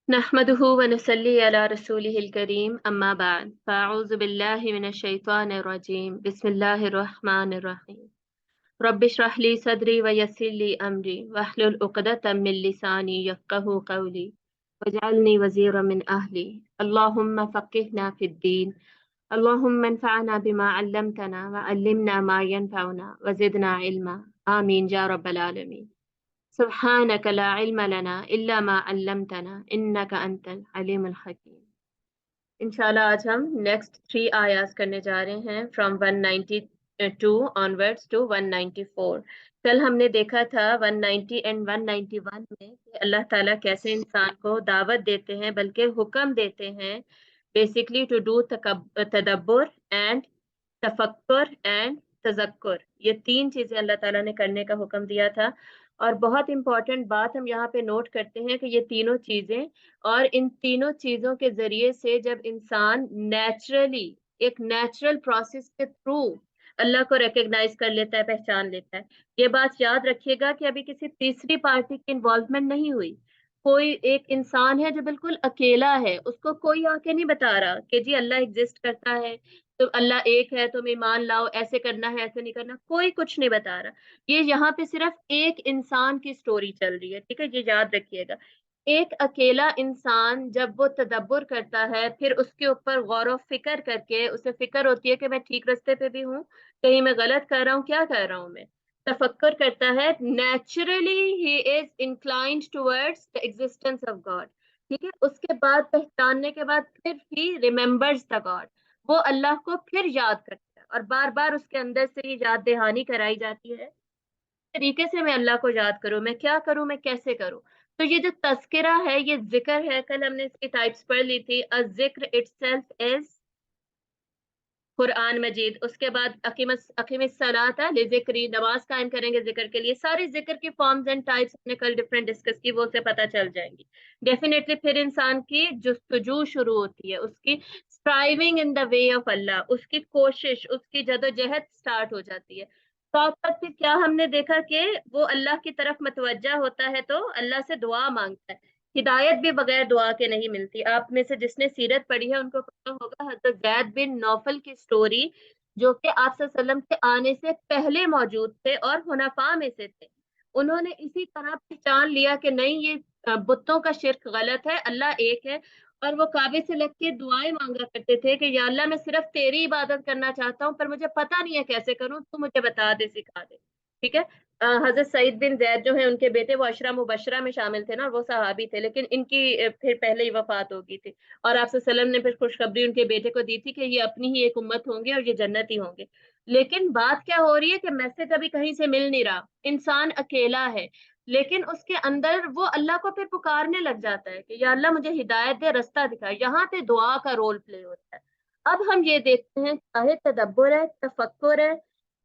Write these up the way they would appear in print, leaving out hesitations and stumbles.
नहमदुहु व नसल्ली अला रसूलिहिल करीम अम्मा बाद फ़अऊज़ु बिल्लाहि मिनश शैतानिर रजीम बिस्मिल्लाहिर रहमानिर रहीम रब्बि इश्रह ली सदरी व यस्सिर ली अमरी वहलुल उक़दतम मिन लिसानी यफ़क़हू क़ौली वजअलनी वज़ीरम मिन अहली अल्लाहुम्मा फ़क़्हिना फ़िद्दीन अल्लाहुम्मा अन्फ़अना बिमा अल्लमतना व अल्लिमना मा यनफ़अुना व ज़िदना इल्मा आमीन या रब्बल आलमीन। सुब्हानक ला इल्म लना इल्ला मा अल्लमतना इन्नका अंतल अलीमुल हकीम। इंशाल्लाह आज हम नेक्स्ट 3 आयास करने जा रहे हैं फ्रॉम 192 ऑनवर्ड्स टू 194। कल हमने देखा था 190 एंड 191 में कि अल्लाह ताला कैसे इंसान को दावत देते हैं बल्कि हुक्म देते हैं बेसिकली टू डू तदब्बुर एंड तफक्कुर एंड तजक्कुर। ये तीन चीजें अल्लाह ताला ने करने का हुक्म दिया था। और बहुत इंपॉर्टेंट बात हम यहाँ पे नोट करते हैं कि ये तीनों चीजें और इन तीनों चीजों के जरिए से जब इंसान नेचुरली एक नेचुरल प्रोसेस के थ्रू अल्लाह को रिकग्नाइज कर लेता है, पहचान लेता है। ये बात याद रखिएगा कि अभी किसी तीसरी पार्टी की इन्वॉल्वमेंट नहीं हुई। कोई एक इंसान है जो बिल्कुल अकेला है, उसको कोई आके नहीं बता रहा कि जी अल्लाह एग्जिस्ट करता है, तो अल्लाह एक है, तुम ईमान लाओ, ऐसे करना है, ऐसे नहीं करना, कोई कुछ नहीं बता रहा। ये यहाँ पे सिर्फ एक इंसान की स्टोरी चल रही है, ठीक है, ये याद रखिएगा। एक अकेला इंसान जब वो तदब्बुर करता है, फिर उसके ऊपर गौर व फिक्र करके उसे फिक्र होती है कि मैं ठीक रास्ते पे भी हूँ, कहीं मैं गलत कर रहा हूँ, क्या कर रहा हूँ मैं, तफक्कुर करता है, naturally he is inclined towards the existence of God. ठीक है, उसके बाद पहचानने के बाद फिर ही रिमेम्बर्स द गॉड, वो अल्लाह को फिर याद करता है और बार बार उसके अंदर से ये याद दहानी कराई जाती है तरीके से मैं अल्लाह को याद करूं, मैं क्या करूं, मैं कैसे करूं। तो ये जो तस्करा है, ये जिक्र है, कल हमने इसकी टाइप्स पढ़ ली थी। जिक्र इटसेल्फ इज कुरान मजीद। उसके बाद अकीमस सलाता लिजिक्री, नमाज कायम करेंगे जिक्र के लिए। सारे जिक्र की फॉर्म्स एंड टाइप्स हमने कल डिफरेंट डिस्कस की, वो से पता चल जाएंगी डेफिनेटली। फिर इंसान की जुस्तजू शुरू होती है, उसकी striving in the way of Allah, उसकी कोशिश, उसकी जदोजहद स्टार्ट हो जाती है। साथ साथ फिर क्या हमने देखा कि वो अल्लाह की तरफ मतवज्जा होता है तो अल्लाह से दुआ मांगता है। हिदायत भी बगैर दुआ के नहीं मिलती। आप में से जिसने सीरत पढ़ी है उनको पता होगा हजरत जैद बिन नौफल की स्टोरी, जो कि आप सल्लल्लाहु अलैहि वसल्लम के आने से पहले मौजूद थे और हुनफा में से थे। उन्होंने इसी तरह पहचान लिया कि नहीं, ये बुतों का शिर्क गलत है, अल्लाह एक है। और वो काबे से लग के दुआएं मांगा करते थे कि या अल्लाह मैं सिर्फ तेरी इबादत करना चाहता हूँ, पर मुझे पता नहीं है कैसे करूँ, तू मुझे बता दे, सिखा दे। ठीक है। हजरत सईद बिन जैद जो है उनके बेटे, वो अशरा मुबशरा में शामिल थे ना, वो सहाबी थे, लेकिन इनकी फिर पहले ही वफात हो गई थी। और आप सल्लल्लाहु अलैहि वसल्लम ने फिर खुशखबरी उनके बेटे को दी थी कि ये अपनी ही एक उम्मत होंगे और ये जन्नती होंगे। लेकिन बात क्या हो रही है कि मैसेज अभी कहीं से मिल नहीं रहा, इंसान अकेला है, लेकिन उसके अंदर वो अल्लाह को फिर पुकारने लग जाता है कि या अल्लाह मुझे हिदायत दे, रास्ता दिखा। यहाँ पे दुआ का रोल प्ले होता है। अब हम ये देखते हैं, चाहे तदब्बुर है, तफक्कुर है,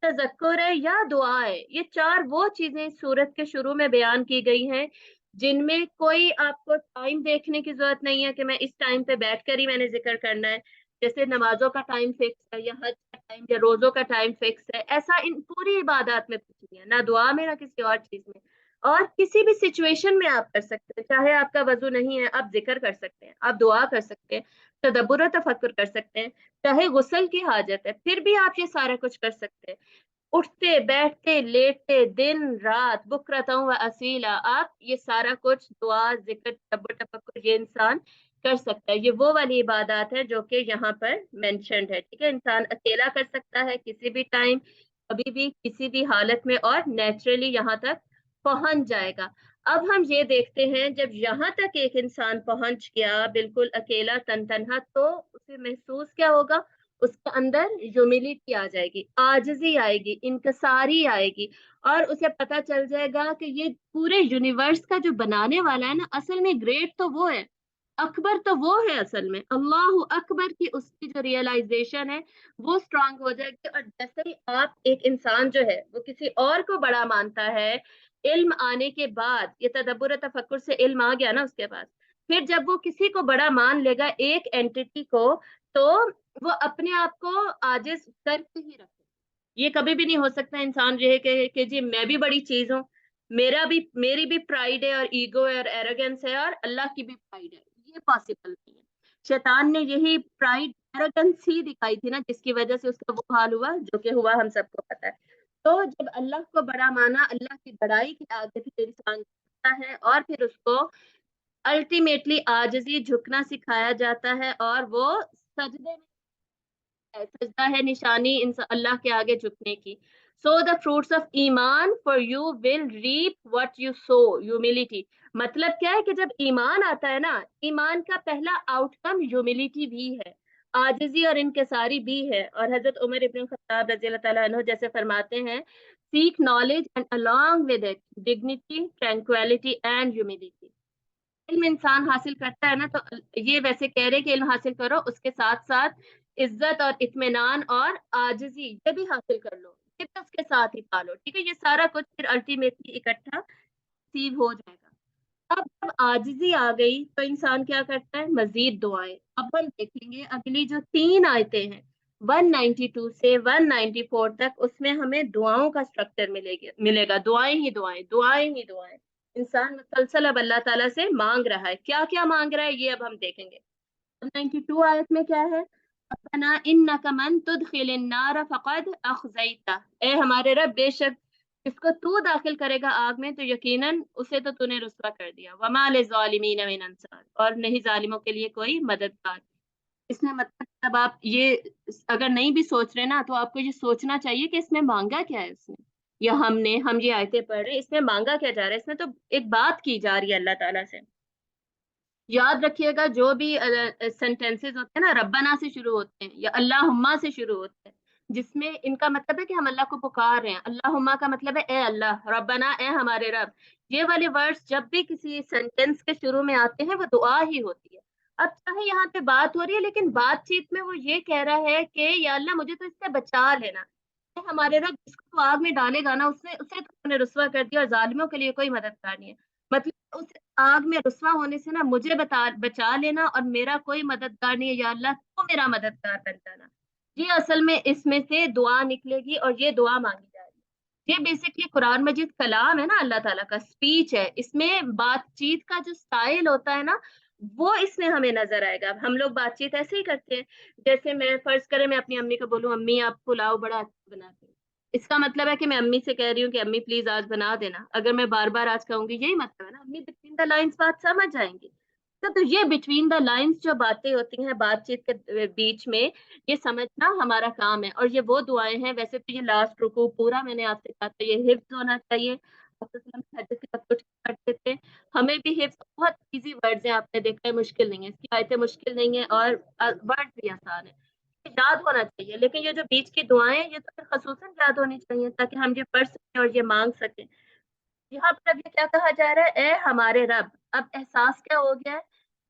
तजक्कुर है या दुआ है, ये चार वो चीजें इस सूरत के शुरू में बयान की गई हैं जिनमें कोई आपको टाइम देखने की जरूरत नहीं है कि मैं इस टाइम पे बैठकर ही मैंने जिक्र करना है। जैसे नमाजों का टाइम फिक्स है या हज का टाइम या रोजों का टाइम फिक्स है, ऐसा इन पूरी इबादत में कुछ नहीं है, ना दुआ में ना किसी और चीज में। और किसी भी सिचुएशन में आप कर सकते हैं, चाहे आपका वजू नहीं है आप जिक्र कर सकते हैं, आप दुआ कर सकते हैं, तदब्बुर और तफक्कुर कर सकते हैं। चाहे गुस्ल की हाजत है फिर भी आप ये सारा कुछ कर सकते हैं। उठते बैठते लेटते दिन रात बुकरतों व असीला, आप ये सारा कुछ दुआ जिक्र तब्बुर तफक्कुर ये इंसान कर सकता है। ये वो वाली इबादत है जो कि यहाँ पर मेंशन्ड है। ठीक है, इंसान अकेला कर सकता है किसी भी टाइम, कभी भी, किसी भी हालत में, और नेचुरली यहाँ तक पहुंच जाएगा। अब हम ये देखते हैं, जब यहाँ तक एक इंसान पहुंच गया बिल्कुल अकेला तन तनहा, तो उसे महसूस क्या होगा, उसके अंदर ह्यूमिलिटी आ जाएगी, आजिजी आएगी, इनकसारी आएगी। और उसे पता चल जाएगा कि ये पूरे यूनिवर्स का जो बनाने वाला है ना, असल में ग्रेट तो वो है, अकबर तो वो है, असल में अल्लाह अकबर की उसकी जो रियलाइजेशन है वो स्ट्रांग हो जाएगी। और जैसे ही आप एक इंसान जो है वो किसी और को बड़ा मानता है, इल्म आने के बाद, ये तदब्बुर तफक्कुर से इल्म आ गया ना उसके पास, फिर जब वो किसी को बड़ा मान लेगा, एक एंटिटी को, तो वो अपने आप को आजिज करके ही रखे। ये कभी भी नहीं हो सकता इंसान जो है कि जी मैं भी बड़ी चीज हूँ, मेरी भी प्राइड है और ईगो है और एरोगेंस है और अल्लाह की भी प्राइड है। ये पॉसिबल नहीं है। शैतान ने यही प्राइड एरोगेंस ही दिखाई थी ना, जिसकी वजह से उसका वो हाल हुआ जो कि हुआ, हम सबको पता है। तो जब अल्लाह को बड़ा माना, अल्लाह की बड़ाई के आगे फिर इंसान झुकता है, और फिर उसको अल्टीमेटली आजिज़ी झुकना सिखाया जाता है, और वो सजदे में है। सजदा है निशानी अल्लाह के आगे झुकने की। सो द फ्रूट्स ऑफ ईमान for you will reap what you sow, humility. मतलब क्या है कि जब ईमान आता है ना, ईमान का पहला आउटकम ह्यूमिलिटी भी है, आजिज़ी और इनकिसारी भी है। और हजरत उमर इब्न खत्ताब रज़ी अल्लाह ताला अन्हु जैसे फरमाते हैं, seek knowledge and along with it dignity, tranquillity and humility. इल्म इंसान हासिल करता है ना, तो ये वैसे कह रहे कि इल्म हासिल करो, उसके साथ साथ इज्जत और इत्मीनान और आजिजी ये भी हासिल कर लो, ये भी उसके साथ ही पालो, ठीक है। ये सारा कुछ फिर अल्टीमेटली इकट्ठा नसीब हो जाएगा। अब जब आजिजी आ गई तो इंसान क्या करता है, मजीद दुआएं। अब हम देखेंगे अगली जो 3 आयतें हैं 192 से 194 तक, उसमें हमें दुआओं का स्ट्रक्चर मिलेगा। दुआएं ही दुआएं, दुआएं ही दुआएं। इंसान मुसलसल अब अल्लाह ताला से मांग रहा है। क्या क्या मांग रहा है ये अब हम देखेंगे। 92 आयत में क्या है, रब्बना इन्नका मन तुदखिलिन नार फक़द अखज़ैता, ए हमारे रब बेशक जिसको तू दाखिल करेगा आग में तो यकीनन उसे तो तूने रुस्वा कर दिया। वमा लिज़ालिमीन मिन अंसार, और नहीं जालिमों के लिए कोई मददगार। इसमें मतलब जब आप ये अगर नहीं भी सोच रहे ना, तो आपको ये सोचना चाहिए कि इसमें मांगा क्या है उसने, या हम ये आयतें पढ़ रहे हैं, इसमें मांगा क्या जा रहा है। इसमें तो एक बात की जा रही है अल्लाह ताला से। याद रखिएगा जो भी सेंटेंसेस होते हैं ना, रब्बना से शुरू होते हैं या अल्लाहुम्मा से शुरू होते हैं, जिसमें इनका मतलब है कि हम अल्लाह को पुकार रहे हैं। अल्लाहुम्मा का मतलब है ए अल्लाह, रब्बना ए हमारे रब। ये वाले वर्ड्स जब भी किसी सेंटेंस के शुरू में आते हैं वो दुआ ही होती है। अब चाहे यहाँ पे बात हो रही है, लेकिन बातचीत में वो ये कह रहा है कि या अल्लाह मुझे तो इससे बचा लेना। ए हमारे रब जिसको तू आग में डालेगा ना, उसने उसे तो तूने रुस्वा कर दिया, और जालिमों के लिए कोई मददगार नहीं है। मतलब उस आग में रुस्वा होने से ना मुझे बचा लेना, और मेरा कोई मददगार नहीं है, या अल्लाह तू मेरा मददगार बन जाना। ये असल में इसमें से दुआ निकलेगी, और ये दुआ मांगी जा रही है। ये बेसिकली कुरान मजीद कलाम है ना, अल्लाह ताला का स्पीच है। इसमें बातचीत का जो स्टाइल होता है ना, वो इसमें हमें नजर आएगा। अब हम लोग बातचीत ऐसे ही करते हैं, जैसे मैं फर्ज करें मैं अपनी अम्मी को बोलूं, अम्मी आप पुलाव बड़ा अच्छा बनाते हैं, इसका मतलब है कि मैं अम्मी से कह रही हूँ कि अम्मी प्लीज आज बना देना। अगर मैं बार बार आज कहूंगी, यही मतलब है ना, अम्मी बिटवीन द लाइंस बात समझ जाएंगी। तो ये बिटवीन द लाइंस जो बातें होती हैं बातचीत के बीच में, ये समझना हमारा काम है। और ये वो दुआएं हैं, वैसे तो ये लास्ट रुकू पूरा मैंने आपसे कहा था, ये हिफ्ज होना चाहिए। हदीस के वक्त कुछ पढ़ते थे, हमें भी हिफ्ज, बहुत इजी वर्ड्स हैं, आपने देखा है, मुश्किल नहीं है, इसकी आयतें मुश्किल नहीं है, और वर्ड भी आसान है, याद होना चाहिए। लेकिन ये जो बीच की दुआएं हैं, ये तो फिर खसूसन याद होनी चाहिए, ताकि हम ये पढ़ सकें और ये मांग सकें। यहाँ पर अब ये क्या कहा जा रहा है, ए हमारे रब। अब एहसास क्या हो गया है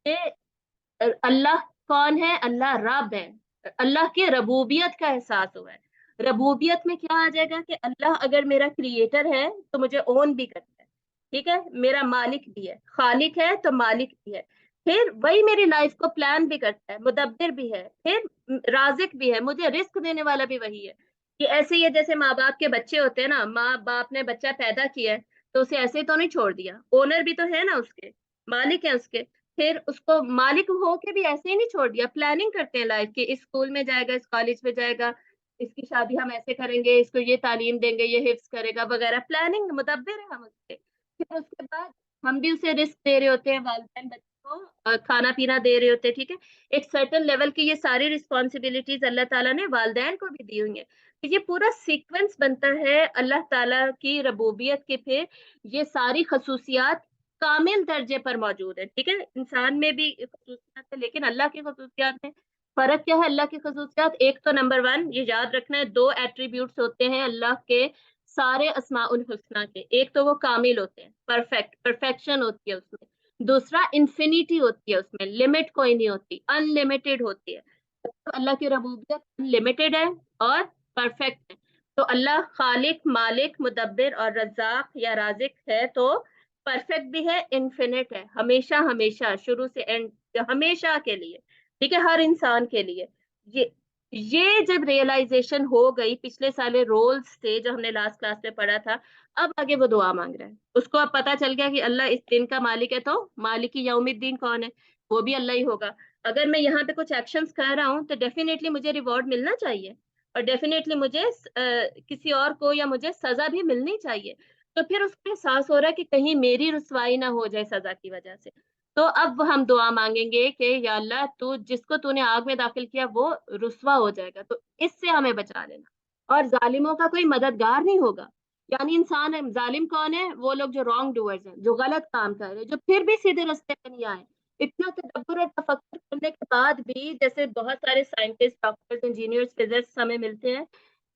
कि अल्लाह कौन है, अल्लाह रब है। अल्लाह की रबूबियत का एहसास हुआ है। रबूबियत में क्या आ जाएगा कि अल्लाह अगर मेरा क्रिएटर है तो मुझे ओन भी करता है, ठीक है, मेरा मालिक भी है, खालिक है तो मालिक भी है। फिर वही मेरी लाइफ को प्लान भी करता है, मुदब्बिर भी है, फिर राजिक भी है, मुझे रिस्क देने वाला भी वही है। कि ऐसे ही है जैसे माँ बाप के बच्चे होते हैं ना, माँ बाप ने बच्चा पैदा किया है तो उसे ऐसे ही तो नहीं छोड़ दिया, ओनर भी तो है ना उसके, मालिक है उसके। फिर उसको मालिक हो के भी ऐसे ही नहीं छोड़ दिया, प्लानिंग करते हैं लाइफ की, इस स्कूल में जाएगा, इस कॉलेज में जाएगा, इसकी शादी हम ऐसे करेंगे, इसको ये तालीम देंगे, ये हिफ्स करेगा वगैरह, प्लानिंग मुदब्बिर है हम उसके। फिर उसके बाद हम भी उसे रिस्क दे रहे होते हैं, वालिदैन बच्चे को खाना पीना दे रहे होते हैं, ठीक है। एक सर्टन लेवल की ये सारी रिस्पॉन्सिबिलिटीज अल्लाह ताला ने वालिदैन को भी दी हुई है। तो ये पूरा सीक्वेंस बनता है अल्लाह ताला की रबूबियत के। फिर ये सारी खसूसियात कामिल दर्जे पर मौजूद है, ठीक है। इंसान में भी खसूसियात है, लेकिन अल्लाह की खसूसियात में फर्क क्या है। अल्लाह की खसूसियात, एक तो नंबर 1 ये याद रखना है, 2 एट्रीब्यूट्स होते हैं अल्लाह के सारे अस्माउल हुस्ना के। एक तो वो कामिल होते हैं, परफेक्ट, परफेक्शन होती है उसमें। दूसरा इंफिनिटी होती है, उसमें लिमिट कोई नहीं होती, अनलिमिटेड होती है। तो अल्लाह की रबूबियत अनलिमिटेड है और परफेक्ट है। तो अल्लाह खालिक, मालिक, मुदब्बिर और रज़ाक या राजिक है, तो परफेक्ट भी है, इन्फिनिट है, हमेशा हमेशा, शुरू से एंड, हमेशा के लिए, ठीक है, हर इंसान के लिए। ये ये जब रियलाइजेशन हो गई पिछले साले रोल्स से, जो हमने लास्ट क्लास में पढ़ा था, अब आगे वो दुआ मांग रहा है। उसको अब पता चल गया कि अल्लाह इस दिन का मालिक है, तो मालिक यौमिद्दीन कौन है, وہ بھی اللہ ہی ہوگا. اگر میں یہاں پہ کچھ ایکشنز کر رہا ہوں تو ڈیفینیٹلی مجھے ریوارڈ ملنا چاہیے, اور ڈیفینیٹلی مجھے کسی اور کو یا مجھے سزا بھی ملنی چاہیے. تو پھر اس کو احساس ہو رہا ہے کہ کہیں میری رسوائی نہ ہو جائے سزا کی وجہ سے. تو اب ہم دعا مانگیں گے کہ یا اللہ تو جس کو تو نے آگ میں داخل کیا وہ رسوا ہو جائے گا, تو اس سے ہمیں بچا لینا. اور ظالموں کا کوئی مددگار نہیں ہوگا. یعنی انسان ظالم کون ہے؟ وہ لوگ جو رانگ ڈوئرز ہیں, جو غلط کام کر رہے ہیں, جو پھر بھی سیدھے رستے پہ نہیں آئے. اتنا تدبر اور تفکر کرنے کے بعد بھی, جیسے بہت سارے سائنٹسٹ, ڈاکٹرز, انجینئرز, فزسٹ ہمیں ملتے ہیں,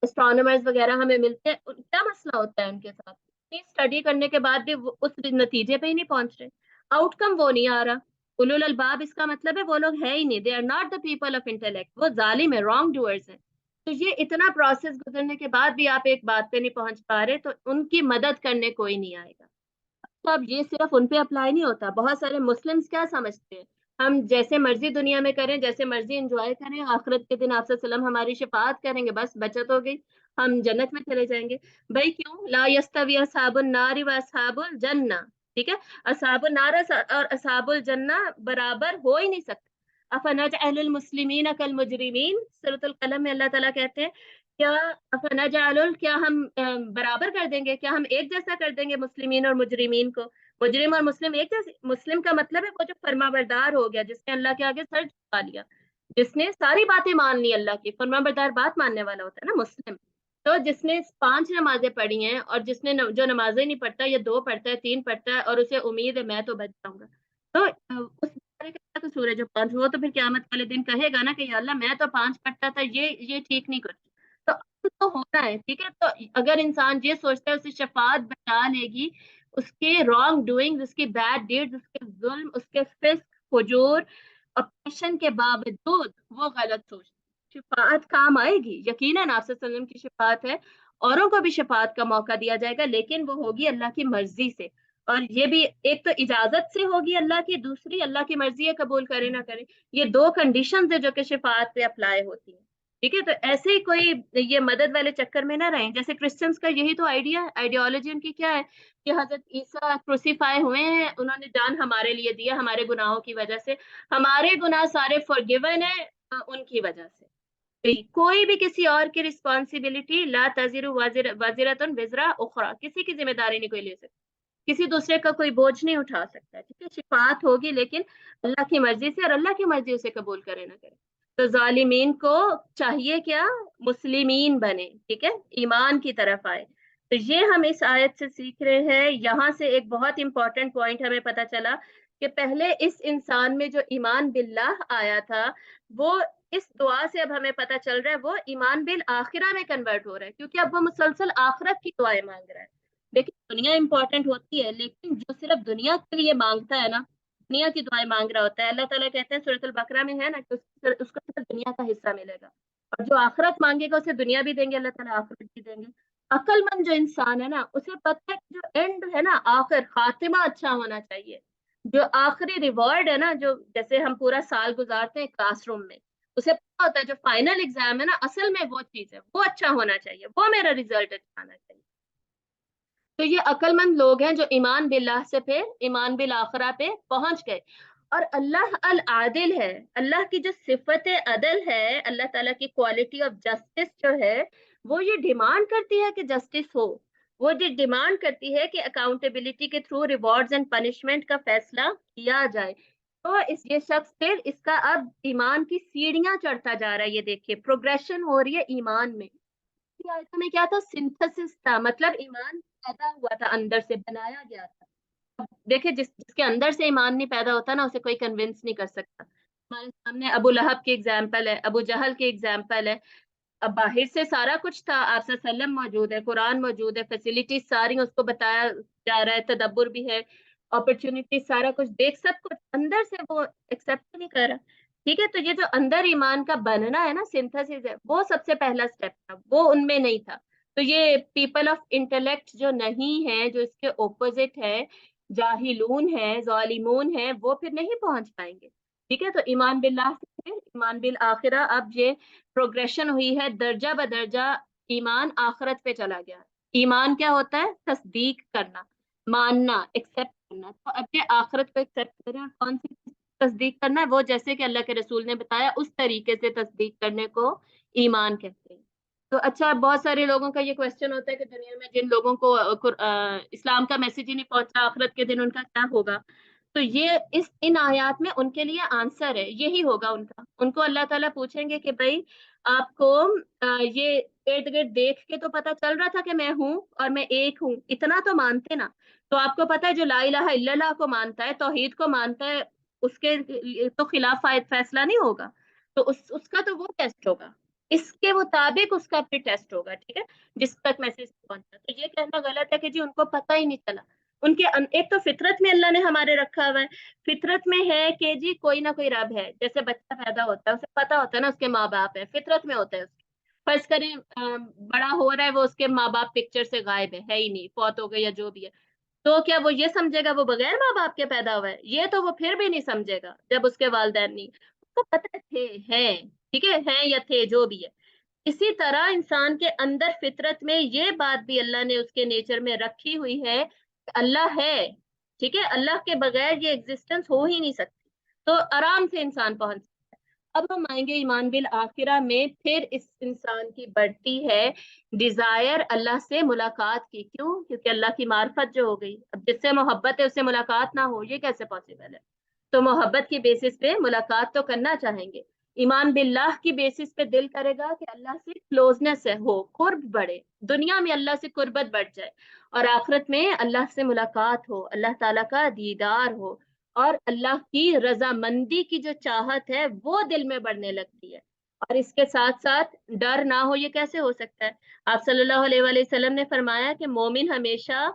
اسٹرانومرز وغیرہ ہمیں ملتے ہیں, کیا مسئلہ ہوتا ہے ان کے ساتھ؟ اتنی اسٹڈی کرنے کے بعد بھی وہ اس نتیجے پہ ہی نہیں پہنچ رہے, آؤٹ کم وہ نہیں آ رہا. اولو الالباب اس کا مطلب ہے وہ لوگ ہے ہی نہیں, they are not the people of intellect, وہ ظالم ہے, رانگ ڈوئرز ہیں. تو یہ اتنا پروسیس گزرنے کے بعد بھی آپ ایک بات پہ نہیں پہنچ پا رہے, تو ان کی مدد کرنے کوئی نہیں آئے گا. تو اب یہ صرف ان پہ اپلائی نہیں ہوتا. بہت سارے مسلمز کیا سمجھتے ہیں, ہم جیسے مرضی دنیا میں کریں, جیسے مرضی انجوائے کریں, آخرت کے دن آپ صلی اللہ علیہ وسلم ہماری شفاعت کریں گے, بس بچت ہو گئی, ہم جنت میں چلے جائیں گے. بھائی کیوں؟ لا یستوی اصحاب النار و اصحاب الجنہ, ٹھیک ہے, اصحاب النار اور اصحاب الجنہ برابر ہو ہی نہیں سکتے. افنجعل المسلمین کالمجرمین, سورۃ القلم میں اللہ تعالیٰ کہتے ہیں کیا افنجعل, کیا ہم برابر کر دیں گے, کیا ہم ایک جیسا کر دیں گے مسلمین اور مجرمین کو؟ مجرم اور مسلم ایک جیسے؟ مسلم کا مطلب ہے وہ جو فرما بردار ہو گیا, جس نے اللہ کے آگے سر جھکا لیا, جس نے ساری باتیں مان لی اللہ کی. فرما بردار بات ماننے والا ہوتا ہے نا مسلم. تو جس نے 5 نمازیں پڑھی ہیں, اور جس نے جو نمازیں نہیں پڑھتا, یا 2 پڑھتا ہے, 3 پڑھتا ہے, اور اسے امید ہے میں تو بچ جاؤں گا, تو اس بیچارے کا کیا قصور ہے جو 5؟ وہ تو پھر قیامت والے دن کہے گا نا کہ یا اللہ میں تو 5 پڑھتا تھا, یہ ٹھیک نہیں کرتی. تو ہونا ہے, ٹھیک ہے. تو اگر انسان یہ سوچتا ہے اسے شفاعت بچا لے گی, اس کے رانگ ڈوئنگ, اس کی بیڈ ڈیڈز, اس کے ظلم, اس کے فسق, فجور, اپریشن کے باوجود وہ غلط سوچ, شفاعت کام آئے گی یقیناً. آپ صلی اللہ علیہ وسلم کی شفاعت ہے, اوروں کو بھی شفاعت کا موقع دیا جائے گا, لیکن وہ ہوگی اللہ کی مرضی سے. اور یہ بھی ایک تو اجازت سے ہوگی اللہ کی, دوسری اللہ کی مرضی ہے قبول کرے نہ کرے. یہ 2 کنڈیشنز ہے جو کہ شفاعت پہ اپلائی ہوتی ہیں, ٹھیک ہے. تو ایسے ہی کوئی یہ مدد والے چکر میں نہ رہیں. جیسے کرسچنس کا یہی تو آئیڈیا ہے, آئیڈیالوجی ان کی کیا ہے کہ حضرت عیسیٰ کروسیفائی ہوئے ہیں, انہوں نے جان ہمارے لیے دیا, ہمارے گناہوں کی وجہ سے, ہمارے گناہ سارے فورگیون ہیں ان کی وجہ سے. کوئی بھی کسی اور کی رسپانسبلٹی, لا تزر وازرۃ وزر اخرى, کسی کی ذمہ داری نہیں کوئی لے سکتا, کسی دوسرے کا کوئی بوجھ نہیں اٹھا سکتا, ٹھیک ہے. شفاعت ہوگی لیکن اللہ کی مرضی سے, اور اللہ کی مرضی اسے قبول کرے نہ کرے. تو ظالمین کو چاہیے کیا؟ مسلمین بنے, ٹھیک ہے, ایمان کی طرف آئے. تو یہ ہم اس آیت سے سیکھ رہے ہیں. یہاں سے ایک بہت امپورٹنٹ پوائنٹ ہمیں پتا چلا کہ پہلے اس انسان میں جو ایمان باللہ آیا تھا, وہ اس دعا سے اب ہمیں پتا چل رہا ہے وہ ایمان بالآخرہ میں کنورٹ ہو رہا ہے, کیونکہ اب وہ مسلسل آخرت کی دعائیں مانگ رہا ہے. دیکھیں دنیا امپورٹنٹ ہوتی ہے, لیکن جو صرف دنیا کے لیے مانگتا ہے نا, دنیا کی دعائیں مانگ رہا ہوتا ہے, اللہ تعالیٰ کہتے ہیں سورۃ البقرہ میں ہے نا کہ اس کو صرف دنیا کا حصہ ملے گا, اور جو آخرت مانگے گا اسے دنیا بھی دیں گے اللہ تعالیٰ, آخرت بھی دیں گے. عقل مند جو انسان ہے نا, اسے پتہ ہے کہ جو اینڈ ہے نا, آخر خاتمہ اچھا ہونا چاہیے. جو آخری ریوارڈ ہے نا, جو جیسے ہم پورا سال گزارتے ہیں کلاس روم میں, اسے پتا ہوتا ہے جو فائنل ایگزام ہے نا, اصل میں وہ چیز ہے, وہ اچھا ہونا چاہیے, وہ میرا ریزلٹ اچھا آنا چاہیے. تو یہ عقل مند لوگ ہیں جو ایمان باللہ سے پھر ایمان بالآخرہ پہ پہنچ گئے. اور اللہ العادل ہے, اللہ کی جو صفت عدل ہے, اللہ تعالیٰ کی کوالٹی آف جسٹس جو ہے, وہ یہ ڈیمانڈ کرتی ہے کہ جسٹس ہو, وہ یہ ڈیمانڈ کرتی ہے کہ اکاؤنٹیبلٹی کے تھرو ریوارڈز اینڈ پنشمنٹ کا فیصلہ کیا جائے. تو یہ شخص پھر اس کا اب ایمان کی سیڑھیاں چڑھتا جا رہا ہے. یہ دیکھیے پروگریشن ہو رہی ہے ایمان میں. آیتوں میں کیا تھا؟ سنتھسس تھا, مطلب ایمان پیدا ہوا تھا, اندر سے بنایا گیا تھا. دیکھیں جس کے اندر سے ایمان نہیں پیدا ہوتا نا, اسے کوئی کنونس نہیں کر سکتا. ہمارے سامنے ابو لہب کی ایگزامپل ہے, ابو جہل کی ایگزامپل ہے. اب باہر سے سارا کچھ تھا, آپ صلی اللہ علیہ وسلم موجود ہے, قرآن موجود ہے, فیسلٹیز ساری اس کو بتایا جا رہا ہے, تدبر بھی ہے, اپرچونٹی سارا کچھ دیکھ, سب کچھ اندر سے وہ ایکسپٹ نہیں کر رہا, ٹھیک ہے. تو یہ جو اندر ایمان کا بننا ہے نا, سنتھسس ہے, وہ سب سے پہلا اسٹیپ تھا, وہ ان میں نہیں تھا. تو یہ پیپل آف انٹلیکٹ جو نہیں ہے, جو اس کے اوپوزٹ ہے, جاہلون ہے, ظالمون ہے, وہ پھر نہیں پہنچ پائیں گے, ٹھیک ہے. تو ایمان باللہ سے ایمان بالآخرہ, اب یہ پروگریشن ہوئی ہے درجہ بدرجہ, ایمان آخرت پہ چلا گیا. ایمان کیا ہوتا ہے؟ تصدیق کرنا, ماننا, ایکسپٹ کرنا. تو اب یہ آخرت کو ایکسپٹ کریں, اور کون سی تصدیق करना है, वो जैसे कि अल्लाह के रसूल ने बताया उस तरीके से तस्दीक करने को ईमान कहते हैं। तो अच्छा, बहुत सारे लोगों का ये क्वेश्चन होता है कि दुनिया में जिन लोगों को इस्लाम का मैसेज ही नहीं पहुंचा, आखिरत के दिन उनका क्या होगा। तो ये इस इन आयत में उनके लिए आंसर है, यही होगा उनका। उनको अल्लाह ताला पूछेंगे कि भाई आपको ये इर्द गिर्द देख के तो पता चल रहा था कि मैं हूँ और मैं एक हूँ, इतना तो मानते ना। तो आपको पता है जो ला इलाहा इल्लल्लाह को मानता है, तौहीद को मानता है, उसके तो खिलाफ फैसला नहीं होगा। तो उसका तो वो टेस्ट होगा, इसके मुताबिक उसका फिर टेस्ट होगा, ठीक है, जिस तक मैसेज पहुंचा। तो ये कहना गलत है कि जी उनको पता ही नहीं चला। एक तो फितरत में अल्लाह ने हमारे रखा हुआ है, फितरत में है कि जी कोई ना कोई रब है। जैसे बच्चा पैदा होता है उसे पता होता है ना उसके माँ बाप है, फितरत में होता है उसके। फर्ज करें बड़ा हो रहा है, वो उसके माँ बाप पिक्चर से गायब है ही नहीं, फौत हो गए या जो भी है, तो क्या वो ये समझेगा वो बगैर माँ बाप के पैदा हुआ है? ये तो वो फिर भी नहीं समझेगा जब उसके वालिदैन नहीं, उसको पता थे, हैं, ठीक है या थे जो भी है। इसी तरह इंसान के अंदर फितरत में ये बात भी अल्लाह ने उसके नेचर में रखी हुई है कि अल्लाह है, ठीक है, अल्लाह के बगैर ये एग्जिस्टेंस हो ही नहीं सकती। तो आराम से इंसान पहुंच। अब हम आएंगे ईमान बिल आखिरा में, फिर इस इंसान की बढ़ती है डिजायर अल्लाह से मुलाकात की। क्यों? क्योंकि अल्लाह की मार्फत जो हो गई, अब जिससे मोहब्बत है उससे मुलाकात ना हो, ये कैसे पॉसिबल है? तो मोहब्बत की बेसिस पे मुलाकात तो करना चाहेंगे। ईमान बिल्लाह की बेसिस पे दिल करेगा कि अल्लाह से क्लोजनेस है, हो कुर्ब बढ़े, दुनिया में अल्लाह से कुर्बत बढ़ जाए, और आखिरत में अल्लाह से मुलाकात हो, अल्लाह ताला का दीदार हो, और अल्लाह की रजामंदी की जो चाहत है वो दिल में बढ़ने लगती है। और इसके साथ साथ डर ना हो, ये कैसे हो सकता है? आप सल्लल्लाहु अलैहि वसल्लम ने फरमाया कि मोमिन हमेशा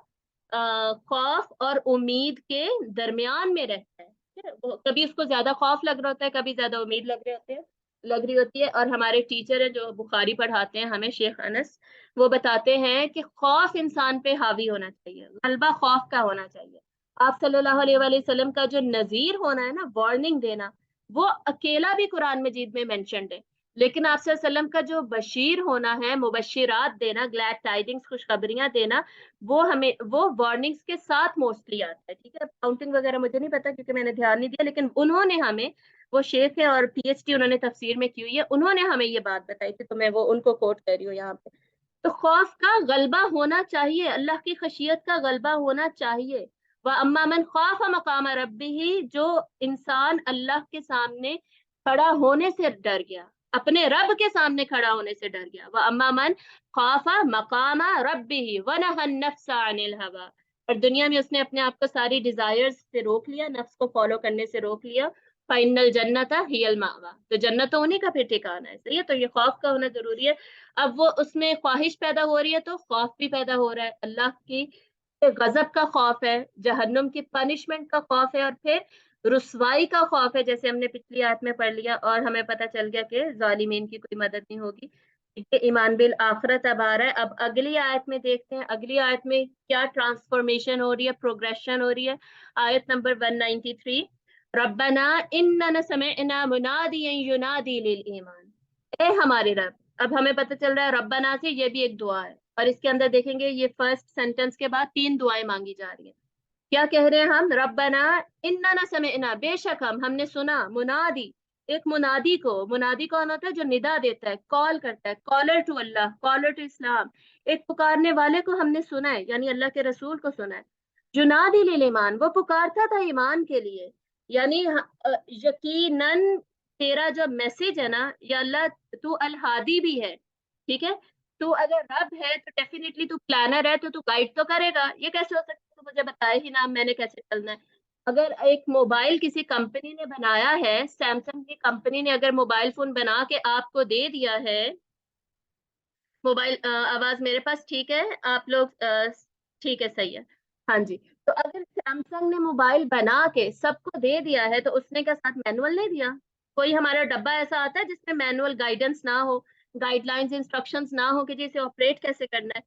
खौफ और उम्मीद के दरमियान में रहता है, ठीक है? कभी उसको ज्यादा खौफ लग रहा होता है, कभी ज्यादा उम्मीद लग रही होती है। और हमारे टीचर है जो बुखारी पढ़ाते हैं हमें, शेख अनस, वो बताते हैं कि खौफ इंसान पे हावी होना चाहिए, गलबा खौफ का होना चाहिए। आप सल्लल्लाहु अलैहि वसल्लम का जो नजीर होना है ना, वार्निंग देना, वो अकेला भी कुरान मजीद में मेंशन्ड है। लेकिन आप सल्लल्लाहु अलैहि वसल्लम का जो बशीर होना है, मुबश्शिरात देना, ग्लैड टाइडिंग्स, खुशखबरियां देना, वो हमें वो वार्निंग्स के साथ मोस्टली आता है, ठीक है। काउंटिंग वगैरह मुझे नहीं पता क्योंकि मैंने ध्यान नहीं दिया, लेकिन उन्होंने हमें, वो शेख है और पीएचडी उन्होंने तफसीर में की हुई है, उन्होंने हमें ये बात बताई थी, तो मैं वो उनको कोट कर रही हूँ यहाँ पे। तो खौफ का गलबा होना चाहिए, अल्लाह की खशियत का गलबा होना चाहिए। व अम्मा मन खौफ मकाम रब्बिही, जो इंसान अल्लाह के सामने खड़ा होने से डर गया, अपने रब के सामने खड़ा होने से डर गया। व अम्मा मन खौफ मकाम रब्बिही व नहन नफ्स अनिल हवा, और दुनिया में उसने अपने आप को सारी डिजायर्स से रोक लिया, नफ्स को फॉलो करने से रोक लिया। फाइनल जन्नत हियल मावा, तो जन्नत तो उन्हीं का फिर ठिकाना है, सही है। तो ये खौफ का होना जरूरी है। अब वो उसमें ख्वाहिश पैदा हो रही है तो खौफ भी पैदा हो रहा है, अल्लाह की गजब का खौफ है, जहन्नुम की पनिशमेंट का खौफ है, और फिर रुसवाई का खौफ है, जैसे हमने पिछली आयत में पढ़ लिया और हमें पता चल गया कि जालिमीन की कोई मदद नहीं होगी। ये ईमान बिल आखिरत अब आ रहा है। अब अगली आयत में देखते हैं, अगली आयत में क्या ट्रांसफॉर्मेशन हो रही है, प्रोग्रेशन हो रही है। आयत नंबर 193, रब्बना इन्नना समिअना मुनादियन युनादी लिल ईमान, ए हमारे रब। अब हमें पता चल रहा है रब्बना से ये भी एक दुआ है, और इसके अंदर देखेंगे ये फर्स्ट सेंटेंस के बाद तीन दुआएं मांगी जा रही हैं। क्या कह रहे हैं हम? रब्बना इन्नना समिअना, बेशक हमने सुना, मुनादी, एक मुनादी को, मुनादी कौन होता है? जो निदा देता है, कॉल करता है, caller to Allah, caller to Islam, एक पुकारने वाले को हमने सुना है, यानी अल्लाह के रसूल को सुना है। जुनादी लिल ईमान, वो पुकारता था ईमान के लिए, यानी यकीनन तेरा जो मैसेज है ना या अल्लाह, तू अल हादी भी है, ठीक है। तू अगर रब है तो डेफिनेटली तू प्लानर है, तो तू गाइड तो करेगा। ये कैसे हो सकता है? तो मुझे बताए ही ना मैंने कैसे चलना है। अगर एक मोबाइल किसी कंपनी ने बनाया है, सैमसंग की कंपनी ने अगर मोबाइल फोन बना के आपको दे दिया है, मोबाइल आवाज मेरे पास ठीक है? आप लोग ठीक है, सही है, हाँ जी। तो अगर सैमसंग ने मोबाइल बना के सबको दे दिया है, तो उसने क्या साथ मैनुअल नहीं दिया? कोई हमारा डब्बा ऐसा आता है जिसमें मैनुअल गाइडेंस ना हो, गाइडलाइंस इंस्ट्रक्शंस ना हो कि जैसे ऑपरेट कैसे करना है?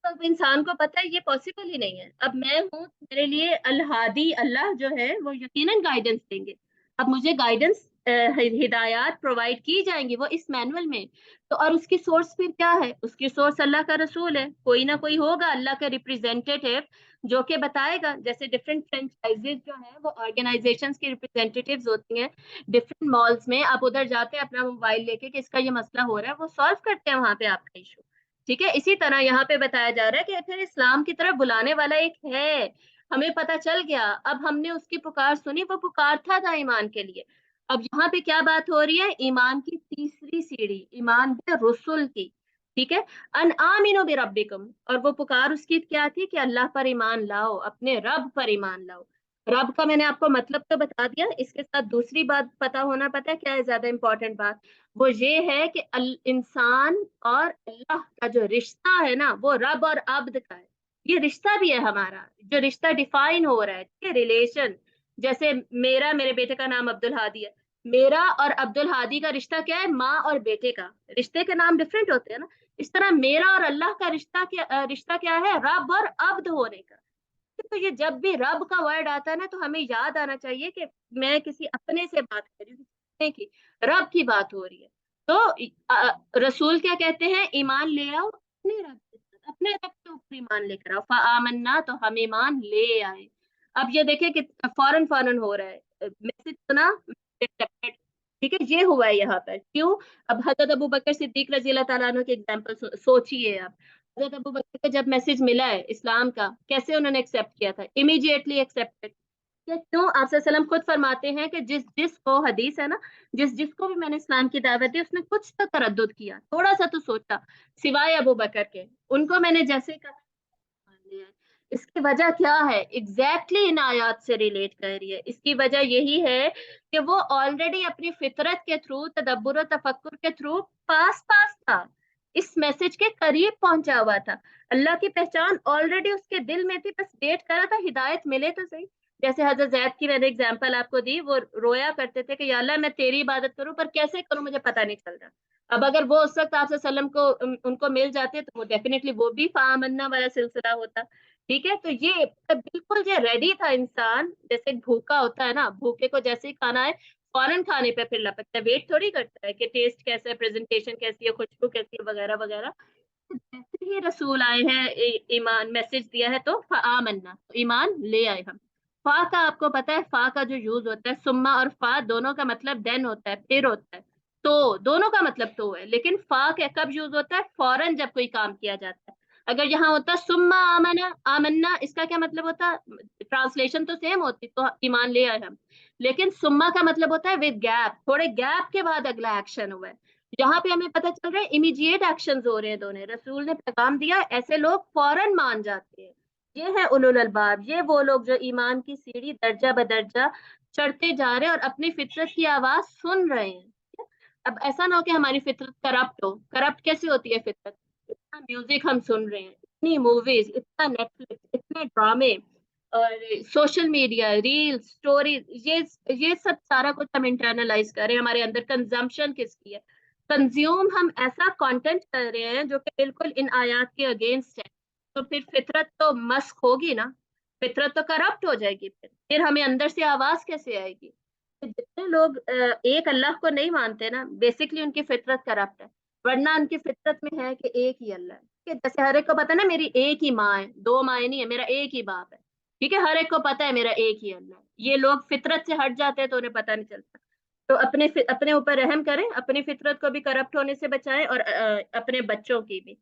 तो अब इंसान को पता है ये पॉसिबल ही नहीं है। अब मैं हूँ, मेरे लिए अल हादी अल्लाह जो है वो यकीनन गाइडेंस देंगे। अब मुझे गाइडेंस हिदायत प्रोवाइड की जाएंगी वो इस मैनुअल में। तो और उसकी सोर्स फिर क्या है? उसकी सोर्स अल्लाह का रसूल है, कोई ना कोई होगा अल्लाह का रिप्रेजेंटेटिव जो कि बताएगा। जैसे डिफरेंट फ्रेंचाइजेस जो है वो ऑर्गेनाइजेशंस की रिप्रेजेंटेटिव्स होती हैं डिफरेंट मॉल्स में, आप उधर जाते हैं अपना मोबाइल लेके कि इसका ये मसला हो रहा है, वो सॉल्व करते हैं वहां पे आपका इशू। ठीक है, इसी तरह यहाँ पे बताया जा रहा है कि फिर इस्लाम की तरफ बुलाने वाला एक है, हमें पता चल गया, अब हमने उसकी पुकार सुनी, वो पुकार था ईमान के लिए। अब यहाँ पे क्या बात हो रही है? ईमान की तीसरी सीढ़ी, ईमान बे रसुल की। ठीक है, अन आमिनो बि रब्बिकुम, और वो पुकार उसकी क्या थी कि अल्लाह पर ईमान लाओ, अपने रब पर ईमान लाओ। रब का मैंने आपको मतलब तो बता दिया, इसके साथ दूसरी बात पता होना, पता है क्या है ज्यादा इंपॉर्टेंट बात? वो ये है कि इंसान और अल्लाह का जो रिश्ता है ना, वो रब और अब्द का है। ये रिश्ता भी है हमारा, जो रिश्ता डिफाइन हो रहा है, ठीक है, रिलेशन। जैसे मेरा, मेरे बेटे का नाम अब्दुल हादी है, मेरा और अब्दुल हादी का रिश्ता क्या है? माँ और बेटे का। रिश्ते के नाम डिफरेंट होते हैं ना, इस तरह मेरा और अल्लाह का रिश्ता क्या है? रब और अब्द होने का। तो ये जब भी रब का वर्ड आता है ना, तो हमें याद आना चाहिए कि मैं किसी अपने से बात कर रही हूँ, किसी की, रब की बात हो रही है। तो रसूल क्या कहते हैं? ईमान ले आओ अपने रब के साथ, अपने रब के ऊपर ईमान लेकर आओ। फामन्ना, तो हम ईमान ले आए। अब ये देखिए कि फौरन फौरन हो रहा है, मैसेज सुना, accepted। ठीक है, ये हुआ है यहाँ पर, क्यों? अब हजरत अबू बकर सिद्दीक रजी अल्लाह ताला अन्हु की एग्जांपल सोचिए आप। हजरत अबू बकर को जब मैसेज मिला है इस्लाम का, कैसे उन्होंने एक्सेप्ट किया था? Immediately accepted. क्यों? आप सल्लम खुद फरमाते हैं कि जिस जिसको, हदीस है ना, जिसको भी मैंने इस्लाम की दावत दी उसने कुछ तो तरद्दुद किया, थोड़ा सा तो सोचा, सिवाय अबू बकर के, उनको मैंने जैसे कहा मान लिया है। इसकी वजह क्या है? एग्जैक्टली इन आयात से रिलेट कर रही है। इसकी वजह यही है कि वो ऑलरेडी अपनी फितरत के थ्रू, तदब्बुर और तफक्कुर के थ्रू पास पास था, इस मैसेज के करीब पहुंचा हुआ था। अल्लाह की पहचान ऑलरेडी उसके दिल में थी, बस वेट कर रहा था हिदायत मिले तो सही। जैसे हजरत जैद की मैंने एग्जांपल आपको दी, वो रोया करते थे कि या अल्लाह मैं तेरी इबादत करूं, पर कैसे करूं मुझे पता नहीं चल रहा। अब अगर वो उस वक्त आप सल्लम को उनको मिल जाते तो वो डेफिनेटली वो भी फामन्ना वाला सिलसिला होता। ठीक है, तो ये बिल्कुल ये रेडी था इंसान, जैसे भूखा होता है ना, भूखे को जैसे ही खाना है फौरन खाने पे फिर लपकता है, वेट थोड़ी करता है कि टेस्ट कैसा है, प्रेजेंटेशन कैसी है, खुशबू कैसी है, वगैरह वगैरह। तो जैसे ही रसूल आए हैं, ईमान मैसेज दिया है, तो आमन्ना, तो ईमान ले आए हम। फा का आपको पता है, फा का जो यूज होता है, सुम्मा और फा दोनों का मतलब देन होता है, फिर होता है, तो दोनों का मतलब तो है, लेकिन फा का कब यूज होता है? फौरन जब कोई काम किया जाता है। अगर यहाँ होता सुम्मा आमना, आमन्ना, इसका क्या मतलब होता? ट्रांसलेशन तो सेम होती, तो ईमान ले आए हम, लेकिन सुम्मा का मतलब होता है विद गैप, थोड़े गैप के बाद अगला एक्शन हुआ है। यहाँ पे हमें पता चल रहा है इमीडिएट एक्शंस हो रहे हैं दोनों, रसूल ने पैगाम दिया, ऐसे लोग फौरन मान जाते हैं। ये है उलुल अलबाब, ये वो लोग जो ईमान की सीढ़ी दर्जा बदर्जा चढ़ते जा रहे हैं और अपनी फितरत की आवाज सुन रहे हैं। अब ऐसा ना हो कि हमारी फितरत करप्ट हो। करप्ट कैसे होती है फितरत? इतना म्यूजिक हम सुन रहे हैं, इतनी मूवीज, इतना नेटफ्लिक्स, इतने ड्रामे और सोशल मीडिया, रील, स्टोरी, ये सब सारा कुछ हम इंटरनलाइज कर रहे हैं, हमारे अंदर कंजम्पशन किसकी है? कंज्यूम हम ऐसा कंटेंट कर रहे हैं जो कि बिल्कुल इन आयात के अगेंस्ट है। तो फिर फितरत तो मस्क होगी ना, फितरत तो करप्ट हो जाएगी, फिर हमें अंदर से आवाज कैसे आएगी? तो जितने लोग एक अल्लाह को नहीं मानते ना, बेसिकली उनकी फितरत करप्ट है, वरना उनकी फितरत में है कि एक ही अल्लाह है। ठीक है, जैसे हर एक को पता है ना मेरी एक ही माँ है, दो माएँ नहीं है, मेरा एक ही बाप है। ठीक है, हर एक को पता है मेरा एक ही अल्लाह है। ये लोग फितरत से हट जाते हैं तो उन्हें पता नहीं चलता। तो अपने ऊपर रहम करें, अपनी फितरत को भी करप्ट होने से बचाएं और अपने बच्चों की भी।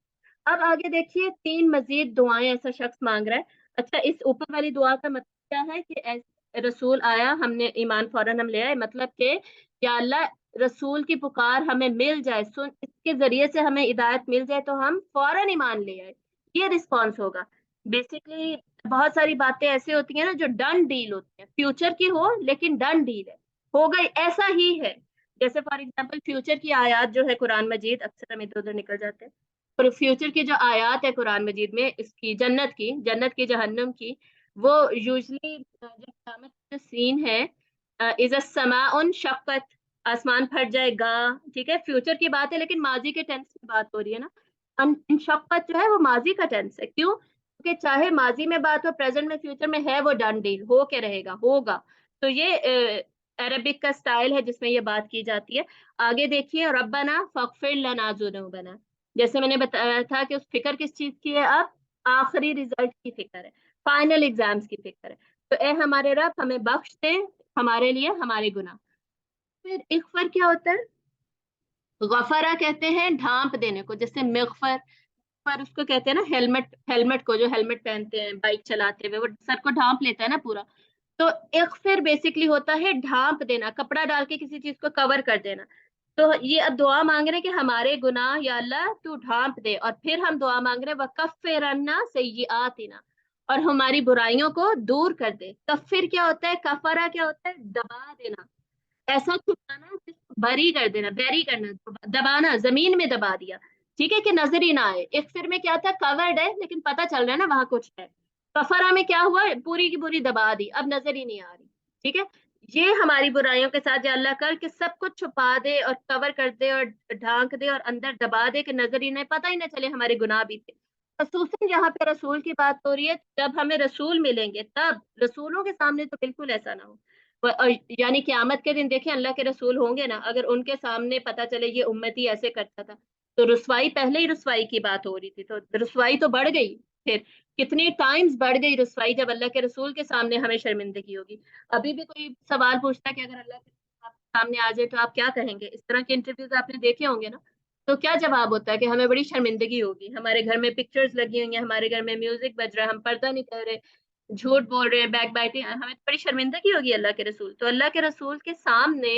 अब आगे देखिए, तीन मजीद दुआएं ऐसा शख्स मांग रहा है। अच्छा, इस ऊपर वाली दुआ का मतलब क्या है? कि रसूल आया, हमने ईमान फौरन हम ले आए, मतलब कि या अल्लाह रसूल की पुकार हमें मिल जाए, सुन, इसके जरिए से हमें हिदायत मिल जाए तो हम फौरन ईमान ले आए, ये रिस्पॉन्स होगा। बेसिकली बहुत सारी बातें ऐसी होती हैं ना जो डन डील होती है, फ्यूचर की हो लेकिन डन डील है, हो गई, ऐसा ही है। जैसे फॉर एग्जाम्पल फ्यूचर की आयत जो है कुरान मजीद, अक्सर हम इधर उधर निकल जाते हैं, पर फ्यूचर की जो आयत है कुरान मजीद में, इसकी जन्नत की जहन्नम की, वो यूजली जो क़यामत का सीन है, इज़ समाउन शक्कत, आसमान फट जाएगा। ठीक है, फ्यूचर की बात है लेकिन माजी के टेंस की बात हो रही है ना। शक्कत जो है वो माजी का टेंस है, क्यों? क्योंकि चाहे माजी में बात हो, प्रेजेंट में, फ्यूचर में है, वो डन डील हो के रहेगा, होगा। तो ये عربک کا اسٹائل ہے جس میں یہ بات کی جاتی ہے. آگے دیکھیے ربنا فاغفر لنا ذنوبنا. جیسے میں نے بتایا تھا کہ اس فکر کس چیز کی ہے؟ اب آخری رزلٹ کی فکر ہے, فائنل ایگزامز کی فکر ہے. تو اے ہمارے رب ہمیں بخش دے ہمارے لیے ہمارے گناہ. پھر اغفر کیا ہوتا ہے؟ غفرا کہتے ہیں ڈھانپ دینے کو, جیسے مغفر, پر اس کو کہتے ہیں نا ہیلمٹ, ہیلمٹ کو جو ہیلمٹ پہنتے ہیں بائک چلاتے ہوئے وہ سر کو ڈھانپ لیتا ہے نا پورا. تو اغفر بیسکلی ہوتا ہے ڈھانپ دینا, کپڑا ڈال کے کسی چیز کو کور کر دینا. تو یہ اب دعا مانگ رہے ہیں کہ ہمارے گناہ یا اللہ تو ڈھانپ دے, اور پھر ہم دعا مانگ رہے ہیں وَكَفِّرْ عَنَّا سَيِّئَاتِنَا, اور ہماری برائیوں کو دور کر دے. کفر کیا ہوتا ہے؟ کفرا کیا ہوتا ہے؟ دبا دینا, ایسا چھپانا جس کو بری کر دینا, بیری کرنا, دبانا, زمین میں دبا دیا, ٹھیک ہے, کہ نظر ہی نہ آئے. ایک پھر میں کیا تھا؟ کورڈ ہے لیکن پتا چل رہا ہے نا وہاں کچھ ہے. کفرا میں کیا ہوا؟ پوری کی پوری دبا دی, اب نظر ہی نہیں آ رہی. ٹھیک ہے, یہ ہماری برائیوں کے ساتھ یا اللہ کر کہ سب کچھ چھپا دے اور کور کر دے اور ڈھانک دے اور اندر دبا دے کہ نظر ہی نہیں, پتہ ہی نہ چلے ہمارے گناہ بھی تھے. خصوصاً یہاں پہ رسول کی بات ہو رہی ہے, جب ہمیں رسول ملیں گے تب. رسولوں کے سامنے تو بالکل ایسا نہ ہو. یعنی قیامت کے دن دیکھیں اللہ کے رسول ہوں گے نا, اگر ان کے سامنے پتا چلے یہ امتی ایسے کرتا تھا, تو رسوائی, پہلے ہی رسوائی کی بات ہو رہی تھی, تو رسوائی تو بڑھ گئی. پھر کتنی ٹائمز بڑھ گئی رسوائی جب اللہ کے رسول کے سامنے ہمیں شرمندگی ہوگی. ابھی بھی کوئی سوال پوچھتا ہے کہ اگر اللہ کے رسول آپ کے سامنے آ جائے تو آپ کیا کہیں گے, اس طرح کے انٹرویوز آپ نے دیکھے ہوں گے نا, تو کیا جواب ہوتا ہے کہ ہمیں بڑی شرمندگی ہوگی, ہمارے گھر میں پکچرز لگی ہوئی ہیں, ہمارے گھر میں میوزک بج رہا ہے, ہم پردہ نہیں کر رہے, جھوٹ بول رہے ہیں, بیک بائٹنگ, ہمیں بڑی شرمندگی ہوگی اللہ کے رسول. تو اللہ کے رسول کے سامنے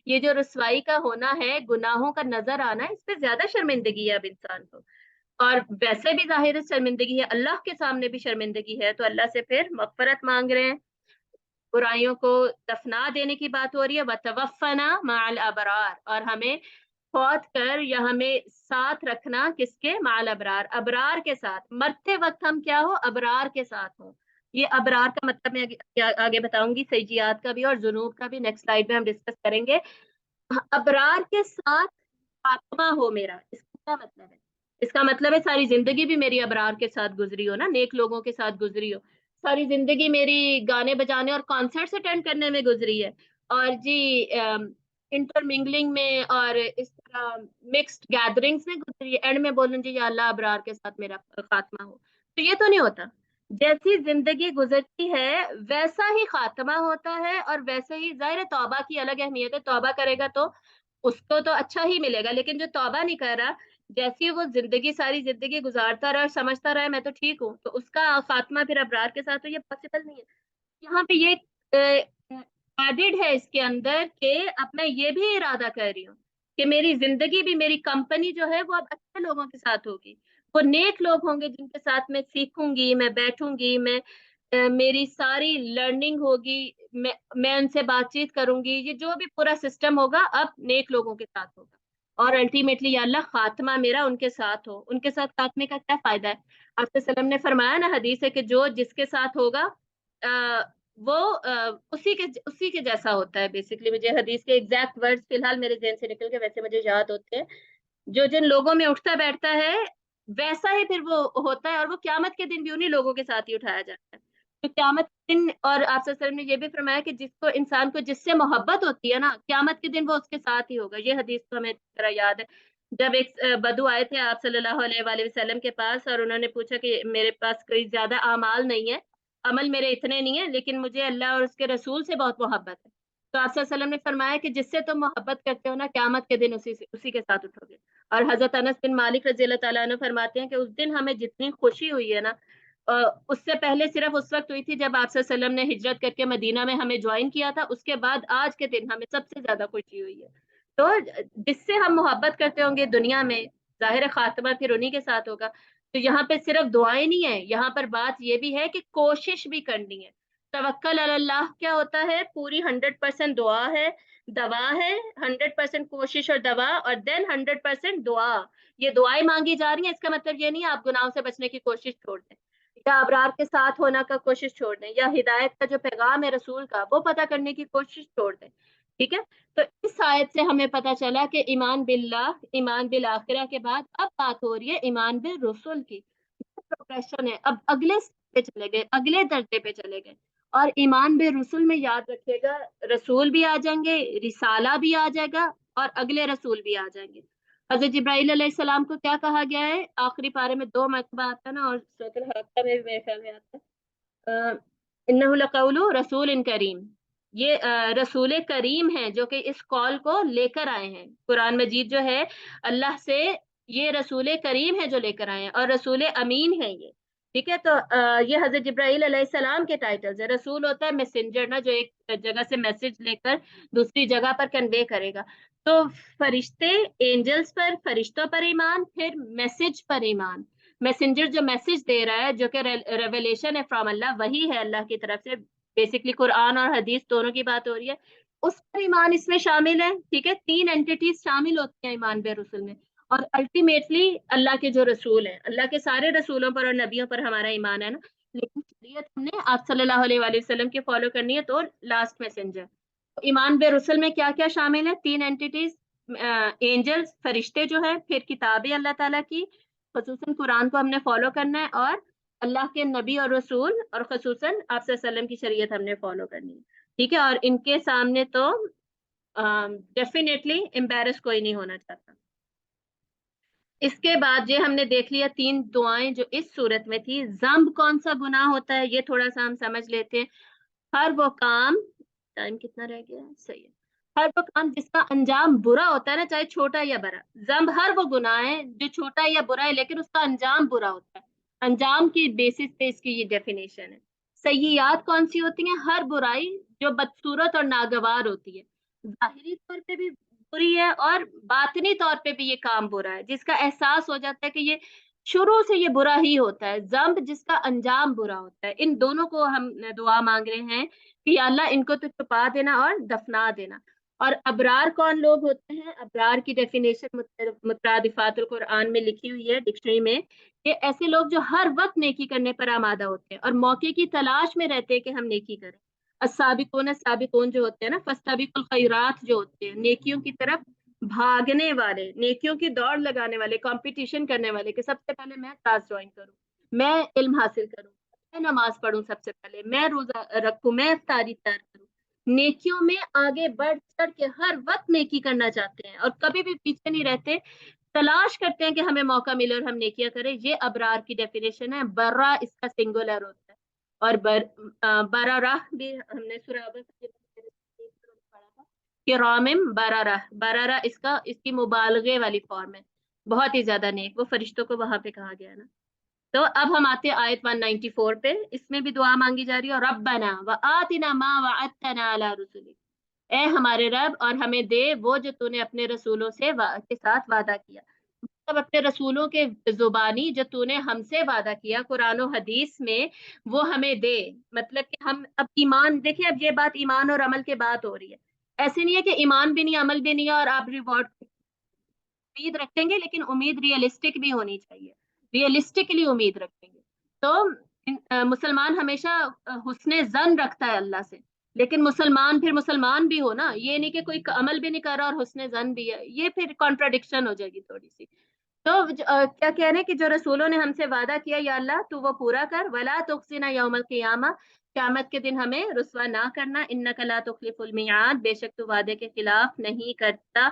یہ جو رسوائی کا ہونا ہے, گناہوں کا نظر آنا ہے, اس پہ زیادہ شرمندگی ہے اب انسان کو. اور ویسے بھی ظاہر شرمندگی ہے, اللہ کے سامنے بھی شرمندگی ہے, تو اللہ سے پھر مغفرت مانگ رہے ہیں, برائیوں کو دفنا دینے کی بات ہو رہی ہے. وَتَوَفَّنَا مَعَ الْأَبْرَارِ, اور ہمیں فوت کر یا ہمیں ساتھ رکھنا کس کے؟ مع الابرار, ابرار کے ساتھ. مرتے وقت ہم کیا ہو؟ ابرار کے ساتھ ہوں. یہ ابرار کا مطلب میں آگے بتاؤں گی, سیئات کا بھی اور ذنوب کا بھی نیکسٹ سلائیڈ میں ہم ڈسکس کریں گے. ابرار کے ساتھ خاتمہ ہو میرا, اس کا کیا مطلب ہے؟ اس کا مطلب ہے ساری زندگی بھی میری ابرار کے ساتھ گزری ہو نا, نیک لوگوں کے ساتھ گزری ہو. ساری زندگی میری گانے بجانے اور کانسرٹس اٹینڈ کرنے میں گزری ہے, اور جی انٹر منگلنگ میں اور اس طرح مکسڈ گیدرنگز میں گزری ہے. اینڈ میں بولوں جی یا اللہ ابرار کے ساتھ میرا خاتمہ ہو, تو یہ تو نہیں ہوتا. جیسی زندگی گزرتی ہے ویسا ہی خاتمہ ہوتا ہے, اور ویسے ہی ظاہر توبہ کی الگ اہمیت ہے, توبہ کرے گا تو اس کو تو اچھا ہی ملے گا, لیکن جو توبہ نہیں کر رہا, جیسی وہ زندگی ساری زندگی گزارتا رہا اور سمجھتا رہا میں تو ٹھیک ہوں, تو اس کا خاتمہ پھر ابرار کے ساتھ تو یہ پاسبل نہیں ہے. یہاں پہ یہ ایڈڈ ہے اس کے اندر کہ اب میں یہ بھی ارادہ کر رہی ہوں کہ میری زندگی بھی, میری کمپنی جو ہے وہ اب اچھے لوگوں کے ساتھ ہوگی, وہ نیک لوگ ہوں گے جن کے ساتھ میں سیکھوں گی, میں بیٹھوں گی, میں میری ساری لرننگ ہوگی, میں ان سے بات چیت کروں گی, یہ جو بھی پورا سسٹم ہوگا اب نیک لوگوں کے ساتھ ہوگا. اور الٹیمیٹلی یا اللہ خاتمہ میرا ان کے ساتھ ہو. ان کے ساتھ خاتمے کا کیا فائدہ ہے؟ آپ صلی اللہ علیہ وسلم نے فرمایا نا حدیث ہے کہ جو جس کے ساتھ ہوگا وہ اسی کے جیسا ہوتا ہے. بیسکلی مجھے حدیث کے ایگزیکٹ ورڈز فی الحال میرے ذہن سے نکل کے, ویسے مجھے یاد ہوتے ہیں, جو جن لوگوں میں اٹھتا بیٹھتا ہے ویسا ہی پھر وہ ہوتا ہے, اور وہ قیامت کے دن بھی انہی لوگوں کے ساتھ ہی اٹھایا جاتا ہے. تو قیامت کے دن, اور آپ صلی اللہ علیہ وسلم نے یہ بھی فرمایا کہ جس کو انسان کو جس سے محبت ہوتی ہے نا, قیامت کے دن وہ اس کے ساتھ ہی ہوگا. یہ حدیث تو ہمیں ذرا یاد ہے. جب ایک بدو آئے تھے آپ صلی اللہ علیہ وآلہ وسلم کے پاس, اور انہوں نے پوچھا کہ میرے پاس کوئی زیادہ اعمال نہیں ہے, عمل میرے اتنے نہیں ہیں, لیکن مجھے اللہ اور اس کے رسول سے بہت محبت ہے. تو آپ صلی اللہ علیہ وسلم نے فرمایا کہ جس سے تم محبت کرتے ہو نا, قیامت کے دن اسی کے ساتھ اٹھو گے. اور حضرت انس بن مالک رضی اللہ تعالیٰ عنہ فرماتے ہیں کہ اس دن ہمیں جتنی خوشی ہوئی ہے نا, اس سے پہلے صرف اس وقت ہوئی تھی جب آپ صلی اللہ علیہ وسلم نے ہجرت کر کے مدینہ میں ہمیں جوائن کیا تھا, اس کے بعد آج کے دن ہمیں سب سے زیادہ خوشی ہوئی ہے. تو جس سے ہم محبت کرتے ہوں گے دنیا میں, ظاہر خاتمہ پھر انہی کے ساتھ ہوگا. تو یہاں پہ صرف دعائیں نہیں ہیں, یہاں پر بات یہ بھی ہے کہ کوشش بھی کرنی ہے. توکل علی اللہ کیا ہوتا ہے؟ پوری 100% دعا ہے, دوا ہے, 100% کوشش اور دوا, اور دین 100% دعا. یہ دعائیں مانگی جا رہی ہیں, اس کا مطلب یہ نہیں ہے آپ گناہوں سے بچنے کی کوشش چھوڑ دیں, یا ابرار کے ساتھ ہونا کا کوشش چھوڑ دیں, یا ہدایت کا جو پیغام ہے رسول کا وہ پتہ کرنے کی کوشش چھوڑ دیں. ٹھیک ہے, تو اس آیت سے ہمیں پتہ چلا کہ ایمان باللہ, ایمان بالآخرہ کے بعد اب بات ہو رہی ہے ایمان بالرسل کی. پروگریشن ہے, اب اگلے پہ چلے گئے, اگلے درجے پہ چلے گئے. اور ایمان بے رسول میں یاد رکھیے گا، رسول بھی آ جائیں گے، رسالہ بھی آ جائے گا، اور اگلے رسول بھی آ جائیں گے۔ حضرت جبرائیل علیہ السلام کو کیا کہا گیا ہے؟ آخری پارے میں 2 مرتبہ آتا ہے نا، اور سورۃ الحاقہ میں بھی میرے خیال میں آتا ہے، انہ لقول رسول کریم، یہ رسول کریم ہے جو کہ اس کال کو لے کر آئے ہیں۔ قرآن مجید جو ہے اللہ سے، یہ رسول کریم ہے جو لے کر آئے ہیں، اور رسول امین ہے یہ، ٹھیک ہے۔ تو یہ حضرت جبرائیل علیہ السلام کے ٹائٹلز ہے۔ رسول ہوتا ہے میسنجر نا، جو ایک جگہ سے میسج لے کر دوسری جگہ پر کنوے کرے گا۔ تو فرشتے، اینجلز پر، فرشتوں پر ایمان، پھر میسج پر ایمان، میسنجر جو میسج دے رہا ہے، جو کہ ریویلیشن ہے فرام اللہ، وہی ہے اللہ کی طرف سے، بیسکلی قرآن اور حدیث دونوں کی بات ہو رہی ہے، اس پر ایمان اس میں شامل ہے، ٹھیک ہے۔ 3 اینٹیٹیز شامل ہوتی ہیں ایمان بے رسول میں، اور الٹیمیٹلی اللہ کے جو رسول ہیں، اللہ کے سارے رسولوں پر اور نبیوں پر ہمارا ایمان ہے نا، لیکن شریعت ہم نے آپ صلی اللہ علیہ وآلہ وسلم کی فالو کرنی ہے، تو لاسٹ میسنجر۔ ایمان بے رسول میں کیا کیا شامل ہے؟ 3 اینٹیٹیز، اینجلز، فرشتے جو ہیں، پھر کتابیں اللہ تعالیٰ کی، خصوصاً قرآن کو ہم نے فالو کرنا ہے، اور اللہ کے نبی اور رسول، اور خصوصاً آپ صلی اللہ علیہ وسلم کی شریعت ہم نے فالو کرنی ہے، ٹھیک ہے۔ اور ان کے سامنے تو ڈیفینیٹلی امبیرس کوئی نہیں ہونا چاہتا۔ اس کے بعد یہ ہم نے دیکھ لیا 3 دعائیں جو اس صورت میں تھی۔ ذنب کون سا گناہ ہوتا ہے، یہ تھوڑا سا ہم سمجھ لیتے ہیں۔ ہر وہ کام، ٹائم کتنا رہ گیا ہے؟ صحیح ہے۔ ہر وہ کام جس کا انجام برا ہوتا ہے نا، چاہے چھوٹا یا بڑا، ذنب ہر وہ گناہ ہے جو چھوٹا یا برا ہے لیکن اس کا انجام برا ہوتا ہے، انجام کی بیسس پہ اس کی یہ ڈیفینیشن ہے۔ سیئات کون سی ہوتی ہیں؟ ہر برائی جو بدصورت اور ناگوار ہوتی ہے، ظاہری طور پہ بھی بری ہے اور باطنی طور پہ بھی یہ کام برا ہے، جس کا احساس ہو جاتا ہے کہ یہ شروع سے یہ برا ہی ہوتا ہے۔ ذنب جس کا انجام برا ہوتا ہے، ان دونوں کو ہم دعا مانگ رہے ہیں کہ یا اللہ ان کو تو چھپا دینا اور دفنا دینا۔ اور ابرار کون لوگ ہوتے ہیں؟ ابرار کی ڈیفینیشن مترادفات القرآن میں لکھی ہوئی ہے ڈکشنری میں، کہ ایسے لوگ جو ہر وقت نیکی کرنے پر آمادہ ہوتے ہیں اور موقع کی تلاش میں رہتے ہیں کہ ہم نیکی کریں۔ السابقون السابقون جو ہوتے ہیں نا، فاستبقوا الخیرات جو ہوتے ہیں، نیکیوں کی طرف بھاگنے والے، نیکیوں کی دوڑ لگانے والے، کمپٹیشن کرنے والے، کہ سب سے پہلے میں کلاس جوائن کروں، میں علم حاصل کروں، میں نماز پڑھوں، سب سے پہلے میں روزہ رکھوں، میں افطاری تیار کروں، نیکیوں میں آگے بڑھ چڑھ کے ہر وقت نیکی کرنا چاہتے ہیں اور کبھی بھی پیچھے نہیں رہتے، تلاش کرتے ہیں کہ ہمیں موقع ملے اور ہم نیکیاں کریں۔ یہ ابرار کی ڈیفینیشن ہے۔ برا اس کا سنگولر ہوتا ہے، اور برارہ بھی ہم نے سورہ پڑھا تھا، کرامم برارہ، برارہ اس کی مبالغے والی فارم ہے، بہت ہی زیادہ نیک، وہ فرشتوں کو وہاں پہ کہا گیا نا۔ تو اب ہم آتے ہیں آیت 194 پہ، اس میں بھی دعا مانگی جا رہی ہے، ربنا وآتنا ما وعدتنا علی رسلک، اے ہمارے رب اور ہمیں دے وہ جو تو نے اپنے رسولوں سے کے ساتھ وعدہ کیا، مطلب اپنے رسولوں کے زبانی جو تو نے ہم سے وعدہ کیا قرآن و حدیث میں، وہ ہمیں دے۔ مطلب کہ ہم اب ایمان دیکھیں، اب یہ بات ایمان اور عمل کے بات ہو رہی ہے، ایسے نہیں ہے کہ ایمان بھی نہیں عمل بھی نہیں ہے اور آپ ریوارڈ امید رکھیں گے، لیکن امید ریئلسٹک بھی ہونی چاہیے، ریئلسٹکلی امید رکھیں گے۔ تو مسلمان ہمیشہ حسن ظن رکھتا ہے اللہ سے، لیکن مسلمان پھر مسلمان بھی ہو نا، یہ نہیں کہ کوئی عمل بھی نہیں کر رہا اور حسن ظن بھی ہے، یہ پھر کانٹراڈکشن ہو جائے گی تھوڑی سی۔ تو کیا کہہ رہے ہیں کہ جو رسولوں نے ہم سے وعدہ کیا یا اللہ تو وہ پورا کر، ولا تخزنا یوم القیامہ، قیامت کے دن ہمیں رسوا نہ کرنا، انک لا تخلف المیعاد، بے شک تو وعدے کے خلاف نہیں کرتا۔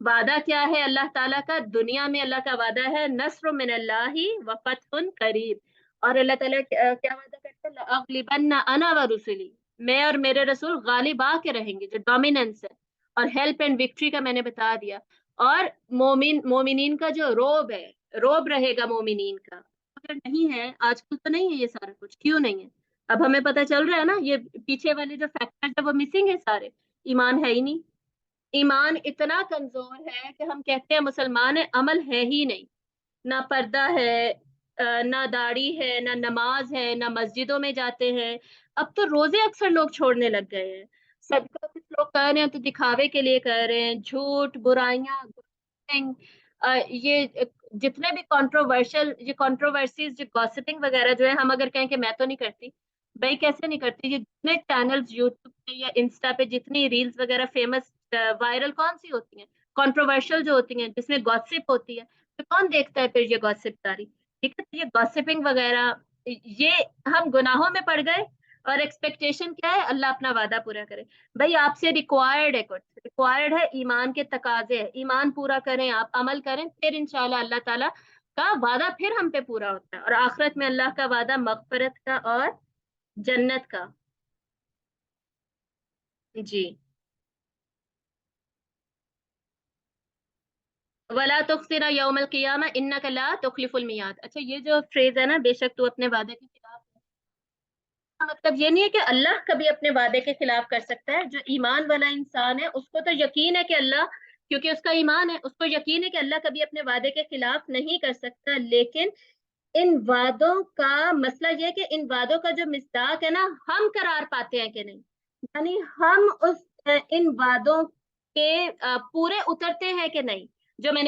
وعدہ کیا ہے اللہ تعالیٰ کا؟ دنیا میں اللہ کا وعدہ ہے نصر من اللہ و فتح قریب، اور اللہ تعالیٰ کیا وعدہ کرتے ہیں؟ لأغلبن انا ورسلی، میں اور میرے رسول غالب آ کے رہیں گے، جو ڈومیننس ہے، اور ہیلپ اینڈ وکٹری کا میں نے بتا دیا، اور مومنین کا جو روب ہے، روب رہے گا مومنین کا، اگر نہیں ہے آج کل تو نہیں ہے یہ سارا کچھ، کیوں نہیں ہے؟ اب ہمیں پتہ چل رہا ہے نا، یہ پیچھے والے جو فیکٹر ہے وہ مسنگ ہے سارے، ایمان ہے ہی نہیں، ایمان اتنا کمزور ہے کہ ہم کہتے ہیں مسلمان ہے، عمل ہے ہی نہیں، نہ پردہ ہے، نہ داڑھی ہے، نہ نماز ہے، نہ مسجدوں میں جاتے ہیں، اب تو روزے اکثر لوگ چھوڑنے لگ گئے ہیں، صدقہ کچھ لوگ کر رہے ہیں تو دکھاوے کے لیے کر رہے ہیں، جھوٹ، برائیاں، یہ جتنے بھی یہ کنٹروورسیز، جو گاسپنگ وغیرہ جو ہے، ہم اگر کہیں کہ میں تو نہیں کرتی، بھائی کیسے نہیں کرتی؟ یہ جتنے چینلز یوٹیوب پہ یا انسٹا پہ جتنی ریلز وغیرہ فیمس وائرل کون سی ہوتی ہیں؟ کنٹروورشل جو ہوتی ہیں، جس میں گاسپ ہوتی ہے، تو کون دیکھتا ہے پھر یہ گاسپ ساری؟ ٹھیک ہے، یہ گاسپنگ وغیرہ، یہ ہم گناہوں میں پڑ گئے، اور ایکسپیکٹیشن کیا ہے؟ اللہ اپنا وعدہ پورا کرے. بھائی آپ سے ریکوائرڈ ہے، کچھ ریکوائرڈ ہے، ایمان کے تقاضے ہیں، ایمان پورا کریں، آپ عمل کریں، پھر انشاءاللہ اللہ تعالیٰ کا وعدہ پھر ہم پہ پورا ہوتا ہے. اور آخرت میں اللہ کا وعدہ مغفرت کا اور جنت کا. جی. ولا تخزنا یوم القیامہ انک لا تخلف المیعاد. اچھا یہ جو فریز ہے نا، بے شک تو اپنے وعدے کے خلاف ہے، مطلب یہ نہیں ہے کہ اللہ کبھی اپنے وعدے کے خلاف کر سکتا ہے. جو ایمان والا انسان ہے اس کو تو یقین ہے کہ اللہ، کیونکہ اس کا ایمان ہے، اس کو یقین ہے کہ اللہ کبھی اپنے وعدے کے خلاف نہیں کر سکتا. لیکن ان وعدوں کا مسئلہ یہ ہے کہ ان وعدوں کا جو مصداق ہے نا، ہم قرار پاتے ہیں کہ نہیں. یعنی ہم اس ان وعدوں کے پورے اترتے ہیں کہ نہیں. جو میں نے